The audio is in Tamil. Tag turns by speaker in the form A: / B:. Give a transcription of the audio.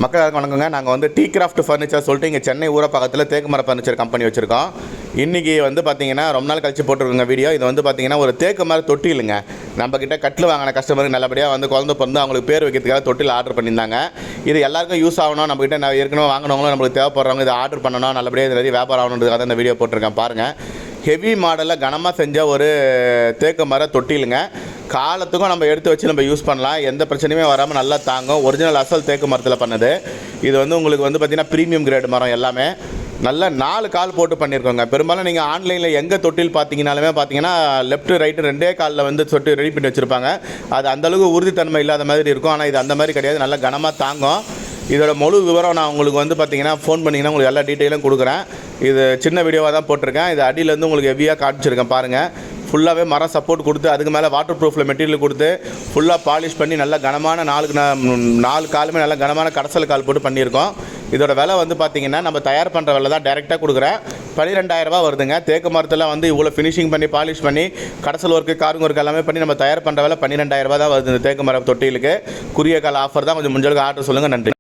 A: மக்கள் எல்லாருக்கும் வணக்கங்க. நாங்கள் வந்து டீ கிராஃப்ட் ஃபர்னிச்சர் சொல்லிட்டு இங்கே சென்னை ஊர பக்கத்தில் தேக்கு மர ஃபர்னிச்சர் கம்பெனி வச்சுருக்கோம். இன்றைக்கி வந்து பார்த்திங்கன்னா ரொம்ப நாள் கழிச்சு போட்டுருக்குங்க வீடியோ. இது வந்து பார்த்திங்கன்னா ஒரு தேக்கு மர தொட்டிலுங்க. நம்மக்கிட்ட கட்டில் வாங்கின கஸ்டமருக்கு நல்லபடியாக வந்து குழந்தை பிறந்து அவங்களுக்கு பேர் வைக்கிறதுக்காக தொட்டில் ஆர்டர் பண்ணியிருந்தாங்க. இது எல்லாருக்கும் யூஸ் ஆகணும், நம்மக்கிட்ட நான் ஏற்கனவே வாங்கினவங்களும் நம்மளுக்கு தேவைப்படுறவங்க இதை ஆர்டர் பண்ணணும், நல்லபடியாக இது நிறைய வியாபாரம் ஆகணுன்றதுக்காக இந்த வீடியோ போட்டிருக்கேன் பாருங்கள். ஹெவி மாடலில் கனமாக செஞ்ச ஒரு தேக்கு மர தொட்டிலுங்க. காலத்துக்கும் நம்ம எடுத்து வச்சு நம்ம யூஸ் பண்ணலாம், எந்த பிரச்சனையுமே வராமல் நல்லா தாங்கும். ஒரிஜினல் அசல் தேக்கு மரத்தில் பண்ணது. இது வந்து உங்களுக்கு வந்து பார்த்திங்கன்னா ப்ரீமியம் கிரேட் மரம் எல்லாமே. நல்லா 4 கால் போட்டு பண்ணியிருக்கோங்க. பெரும்பாலும் நீங்கள் ஆன்லைனில் எங்கே தொட்டில் பார்த்தீங்கனாலுமே பார்த்தீங்கன்னா லெஃப்ட்டு ரைட்டு 2 காலில் வந்து தொட்டி ரெடி பண்ணி வச்சுருப்பாங்க. அது அந்தளவுக்கு உறுதித்தன்மை இல்லாத மாதிரி இருக்கும். ஆனால் இது அந்த மாதிரி கிடையாது, நல்லா கனமாக தாங்கும். இதோட முழு விவரம் நான் உங்களுக்கு வந்து பார்த்தீங்கன்னா ஃபோன் பண்ணிங்கன்னா உங்களுக்கு எல்லா டீட்டெயிலும் கொடுக்குறேன். இது சின்ன வீடியோவாக தான் போட்டிருக்கேன். இது அடியிலேருந்து உங்களுக்கு ஹெவியாக காமிச்சிருக்கேன் பாருங்கள். ஃபுல்லாகவே மரம் சப்போர்ட் கொடுத்து அதுக்கு மேலே வாட்டர் ப்ரூஃபில் மெட்டீரியல் கொடுத்து ஃபுல்லாக பாலிஷ் பண்ணி நல்லா கனமான 4 காலுமே நல்லா கனமான கடைசல் கால் போட்டு பண்ணியிருக்கோம். இதோட விலை வந்து பார்த்திங்கன்னா நம்ம தயார் பண்ணுற விலை தான் டைரெக்டாக கொடுக்குறேன். 12,000 ரூபா வருதுங்க. தேக்கு மரத்தில் வந்து இவ்வளோ ஃபினிஷிங் பண்ணி பாலிஷ் பண்ணி கடைசல் ஒர்க்கு காருங்க ஒர்க்கு எல்லாமே பண்ணி நம்ம தயார் பண்ணுற விலை 12,000 ரூபா தான் வருது இந்த தேக்கு மரம் தொட்டிலுக்கு. குறுகிய கால ஆஃபர் தான், கொஞ்சம் முடிஞ்சளவுக்கு ஆர்டர் சொல்லுங்கள். நன்றி.